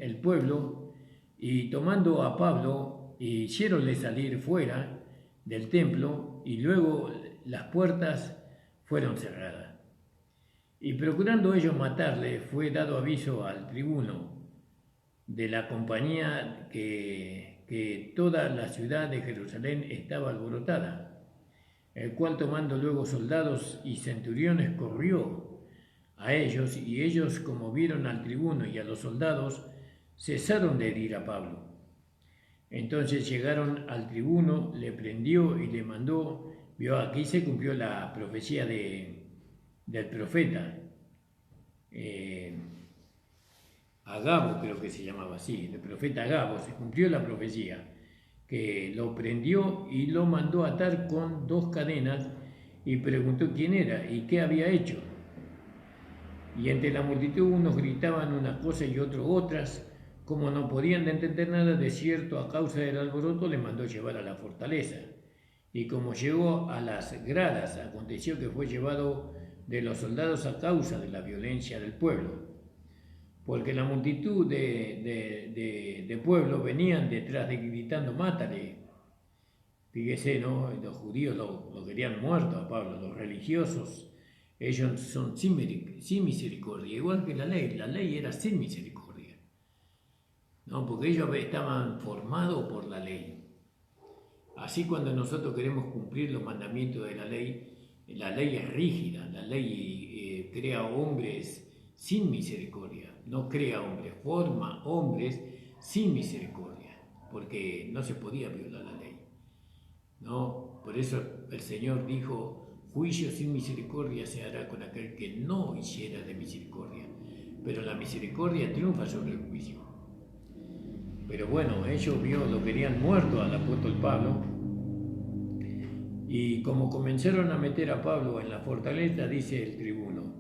el pueblo, y tomando a Pablo, hiciéronle salir fuera del templo, y luego las puertas fueron cerradas. Y procurando ellos matarle, fue dado aviso al tribuno de la compañía que toda la ciudad de Jerusalén estaba alborotada, el cual tomando luego soldados y centuriones corrió a ellos, y ellos, como vieron al tribuno y a los soldados, cesaron de herir a Pablo. Entonces llegaron al tribuno, le prendió y le mandó. Vio, aquí se cumplió la profecía del profeta Agabo, creo que se llamaba así, el profeta Agabo. Se cumplió la profecía, que lo prendió y lo mandó atar con 2 cadenas, y preguntó quién era y qué había hecho. Y entre la multitud unos gritaban una cosa y otros otras. Como no podían entender nada, de cierto, a causa del alboroto, le mandó llevar a la fortaleza. Y como llegó a las gradas, aconteció que fue llevado de los soldados a causa de la violencia del pueblo. Porque la multitud de pueblo venían detrás de gritando, mátale. Fíjese, ¿no? Los judíos lo querían muerto a Pablo, los religiosos. Ellos son sin misericordia, igual que la ley era sin misericordia, ¿no? Porque ellos estaban formados por la ley. Así, cuando nosotros queremos cumplir los mandamientos de la ley es rígida, la ley crea hombres sin misericordia, no crea hombres, forma hombres sin misericordia, porque no se podía violar la ley, ¿no? Por eso el Señor dijo: juicio sin misericordia se hará con aquel que no hiciera de misericordia. Pero la misericordia triunfa sobre el juicio. Pero bueno, ellos lo querían muerto al apóstol Pablo. Y como comenzaron a meter a Pablo en la fortaleza, dice el tribuno: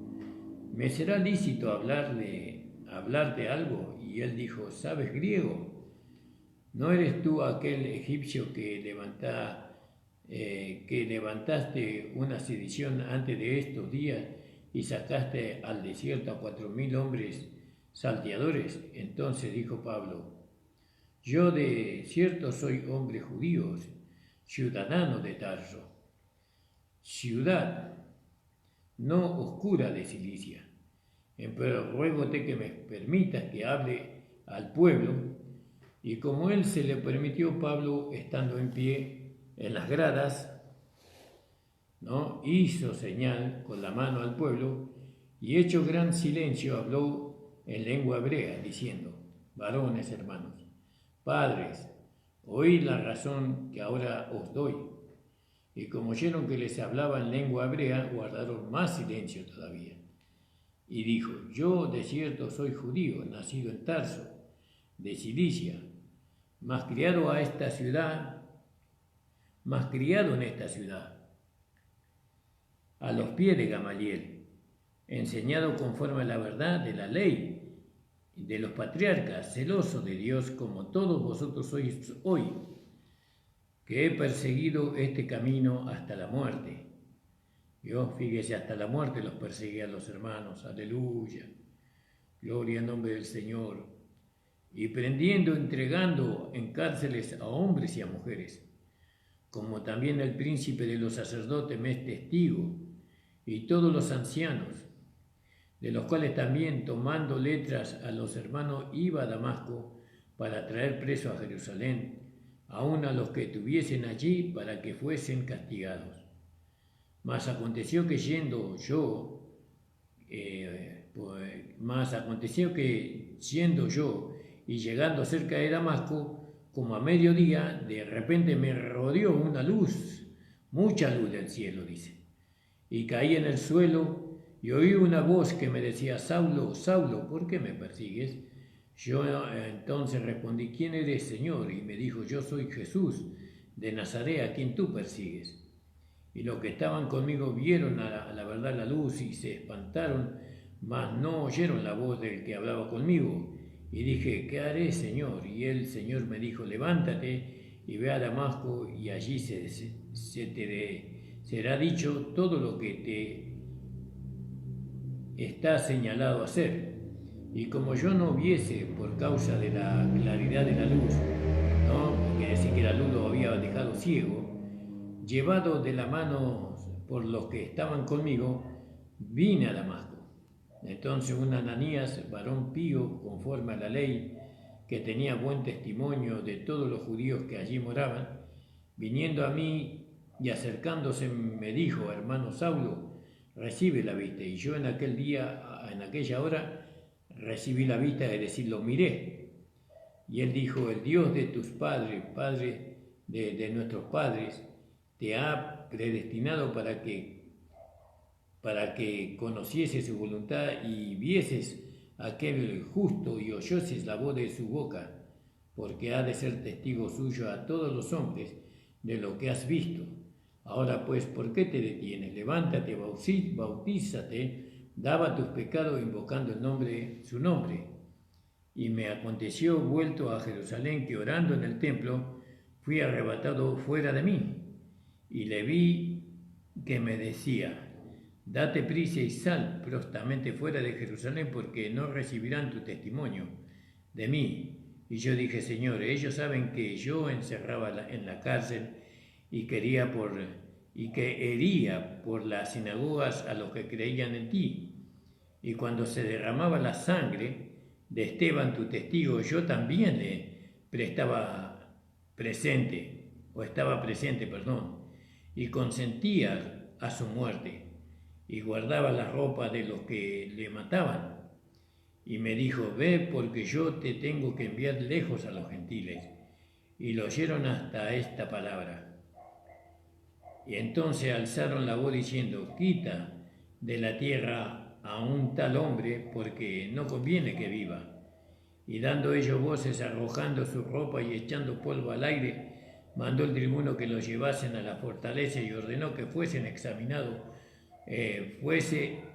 ¿me será lícito hablarte algo? Y él dijo: ¿sabes griego? ¿No eres tú aquel egipcio que levantaste una sedición antes de estos días y sacaste al desierto a 4.000 hombres salteadores? Entonces dijo Pablo: yo de cierto soy hombre judío, ciudadano de Tarso, ciudad no oscura de Cilicia. Pero ruégote que me permitas que hable al pueblo. Y como él se le permitió, Pablo, estando en pie en las gradas, ¿no?, hizo señal con la mano al pueblo, y hecho gran silencio habló en lengua hebrea, diciendo: varones hermanos, padres, oíd la razón que ahora os doy. Y como oyeron que les hablaba en lengua hebrea, guardaron más silencio todavía. Y dijo: yo de cierto soy judío, nacido en Tarso, de Cilicia, mas criado en esta ciudad, a los pies de Gamaliel, enseñado conforme a la verdad de la ley de los patriarcas, celoso de Dios como todos vosotros sois hoy, que he perseguido este camino hasta la muerte. Dios, fíjese, hasta la muerte los perseguía a los hermanos. Aleluya, gloria al nombre del Señor. Y prendiendo, entregando en cárceles a hombres y a mujeres, como también el príncipe de los sacerdotes me es testigo, y todos los ancianos, de los cuales también tomando letras a los hermanos iba a Damasco para traer preso a Jerusalén, aun a los que tuviesen allí para que fuesen castigados. Mas aconteció que yendo yo y llegando cerca de Damasco, como a mediodía, de repente me rodeó una luz, mucha luz del cielo, dice, y caí en el suelo y oí una voz que me decía: Saulo, Saulo, ¿por qué me persigues? Yo entonces respondí: ¿quién eres, Señor? Y me dijo: yo soy Jesús de Nazaret, a quien tú persigues. Y los que estaban conmigo vieron a la verdad la luz y se espantaron, mas no oyeron la voz del que hablaba conmigo. Y dije: ¿qué haré, Señor? Y el Señor me dijo: levántate y ve a Damasco, y allí será dicho todo lo que te está señalado hacer. Y como yo no viese por causa de la claridad de la luz, ¿no? Quiere decir que la luz lo había dejado ciego, llevado de la mano por los que estaban conmigo, vine a Damasco. Entonces un Ananías, varón pío, conforme a la ley, que tenía buen testimonio de todos los judíos que allí moraban, viniendo a mí y acercándose, me dijo: hermano Saulo, recibe la vista. Y yo en aquella hora, recibí la vista, es decir, lo miré. Y él dijo: el Dios de tus padres, Padre de nuestros padres, te ha predestinado para que conocieses su voluntad y vieses a aquel justo y oyoses la voz de su boca, porque ha de ser testigo suyo a todos los hombres de lo que has visto. Ahora pues, ¿por qué te detienes? Levántate, bautízate, lava tus pecados invocando su nombre. Y me aconteció, vuelto a Jerusalén, que orando en el templo, fui arrebatado fuera de mí, y le vi que me decía: date prisa y sal prontamente fuera de Jerusalén, porque no recibirán tu testimonio de mí. Y yo dije: Señor, ellos saben que yo encerraba en la cárcel y que hería por las sinagogas a los que creían en ti. Y cuando se derramaba la sangre de Esteban, tu testigo, yo también estaba presente, y consentía a su muerte, y guardaba la ropa de los que le mataban. Y me dijo: ve, porque yo te tengo que enviar lejos a los gentiles. Y lo oyeron hasta esta palabra. Y entonces alzaron la voz diciendo: quita de la tierra a un tal hombre, porque no conviene que viva. Y dando ellos voces, arrojando su ropa y echando polvo al aire, mandó el tribuno que los llevasen a la fortaleza y ordenó que fuese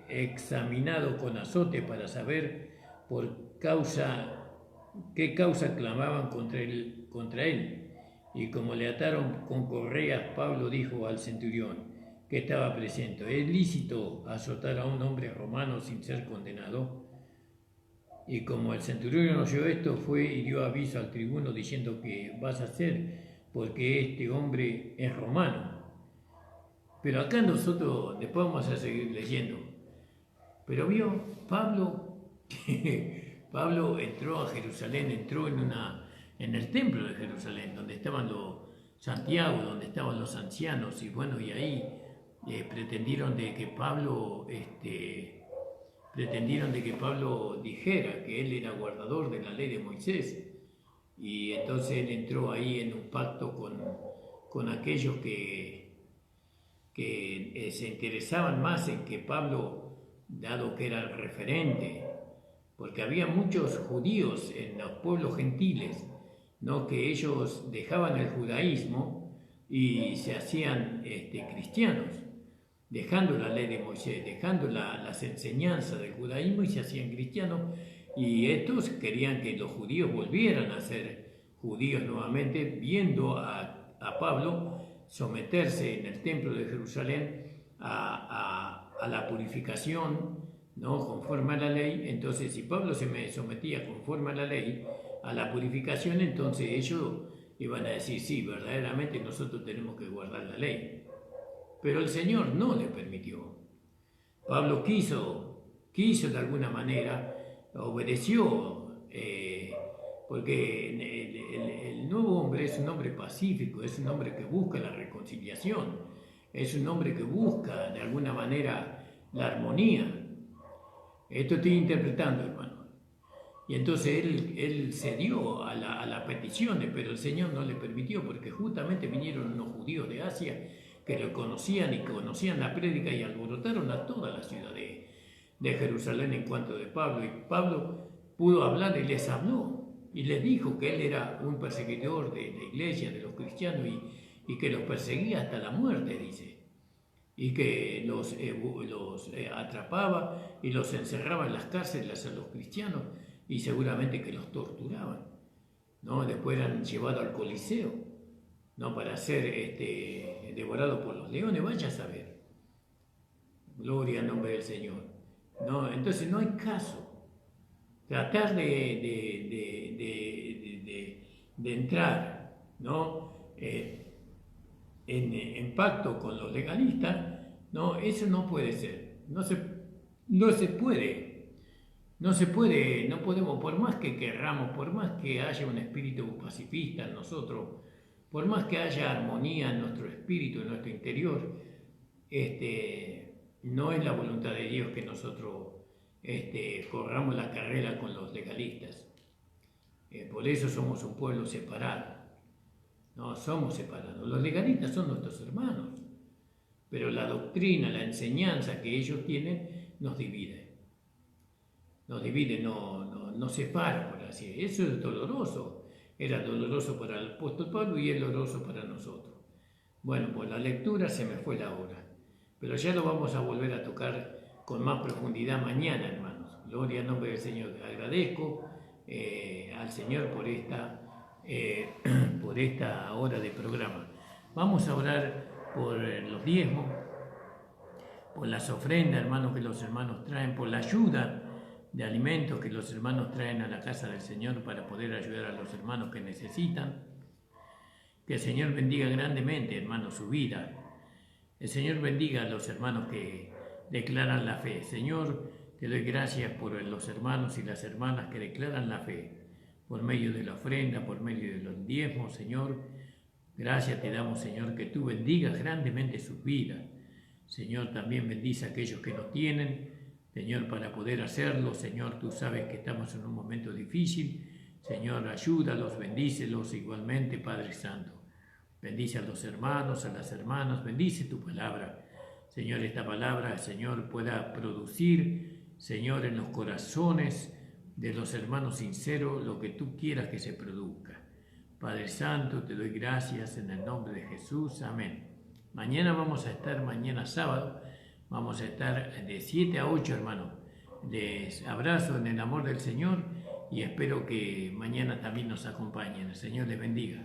examinado con azote para saber qué causa clamaban contra él. Y como le ataron con correas, Pablo dijo al centurión que estaba presente: ¿es lícito azotar a un hombre romano sin ser condenado? Y como el centurión oyó esto, fue y dio aviso al tribuno diciendo: ¿qué vas a hacer? Porque este hombre es romano. Pero acá nosotros después vamos a seguir leyendo. Pero vio Pablo que Pablo entró a Jerusalén, entró en el templo de Jerusalén, donde estaban Santiago, donde estaban los ancianos, y bueno, y ahí pretendieron de que Pablo dijera que él era guardador de la ley de Moisés. Y entonces él entró ahí en un pacto con aquellos que se interesaban más en que Pablo, dado que era el referente, porque había muchos judíos en los pueblos gentiles, ¿no?, que ellos dejaban el judaísmo y se hacían cristianos, dejando la ley de Moisés, dejando las enseñanzas del judaísmo, y se hacían cristianos. Y estos querían que los judíos volvieran a ser judíos nuevamente, viendo a Pablo someterse en el templo de Jerusalén a la purificación, ¿no?, conforme a la ley. Entonces, si Pablo se sometía conforme a la ley, a la purificación, entonces ellos y van a decir, sí, verdaderamente nosotros tenemos que guardar la ley. Pero el Señor no le permitió. Pablo quiso de alguna manera, obedeció, porque el nuevo hombre es un hombre pacífico, es un hombre que busca la reconciliación, es un hombre que busca de alguna manera la armonía. Esto estoy interpretando, hermano. Y entonces él cedió a las peticiones, pero el Señor no le permitió, porque justamente vinieron unos judíos de Asia que lo conocían y conocían la prédica y alborotaron a toda la ciudad de Jerusalén en cuanto de Pablo. Y Pablo pudo hablar y les habló y les dijo que él era un perseguidor de la iglesia, de los cristianos, y que los perseguía hasta la muerte, dice. Y que los atrapaba y los encerraba en las cárceles a los cristianos y seguramente que los torturaban, ¿no? Después eran llevados al Coliseo, ¿no? Para ser devorados por los leones, vaya a saber. Gloria al nombre del Señor, ¿no? Entonces no hay caso. Tratar de entrar, ¿no? En pacto con los legalistas, no, eso no puede ser, no se puede, no podemos, por más que querramos, por más que haya un espíritu pacifista en nosotros, por más que haya armonía en nuestro espíritu, en nuestro interior, no es la voluntad de Dios que nosotros corramos la carrera con los legalistas. Por eso somos un pueblo separado. No, somos separados. Los legalistas son nuestros hermanos, pero la doctrina, la enseñanza que ellos tienen nos divide. Nos divide, nos separa, por así decirlo. Eso es doloroso. Era doloroso para el apóstol Pablo y es doloroso para nosotros. Bueno, pues la lectura se me fue la hora, pero ya lo vamos a volver a tocar con más profundidad mañana, hermanos. Gloria al nombre del Señor. Agradezco al Señor por esta hora de programa. Vamos a orar por los diezmos, por las ofrendas, hermanos, que los hermanos traen, por la ayuda de alimentos que los hermanos traen a la casa del Señor para poder ayudar a los hermanos que necesitan. Que el Señor bendiga grandemente, hermanos, su vida. El Señor bendiga a los hermanos que declaran la fe. Señor, te doy gracias por los hermanos y las hermanas que declaran la fe, por medio de la ofrenda, por medio de los diezmos, Señor. Gracias te damos, Señor, que tú bendigas grandemente sus vidas. Señor, también bendice a aquellos que no tienen, Señor, para poder hacerlo. Señor, tú sabes que estamos en un momento difícil. Señor, ayúdalos, bendícelos igualmente, Padre Santo. Bendice a los hermanos, a las hermanas, bendice tu palabra. Señor, esta palabra, Señor, pueda producir, Señor, en los corazones de los hermanos sinceros lo que tú quieras que se produzca. Padre Santo, te doy gracias en el nombre de Jesús. Amén. Mañana vamos a estar, mañana sábado, vamos a estar de 7 a 8, hermanos. Les abrazo en el amor del Señor y espero que mañana también nos acompañen. El Señor les bendiga.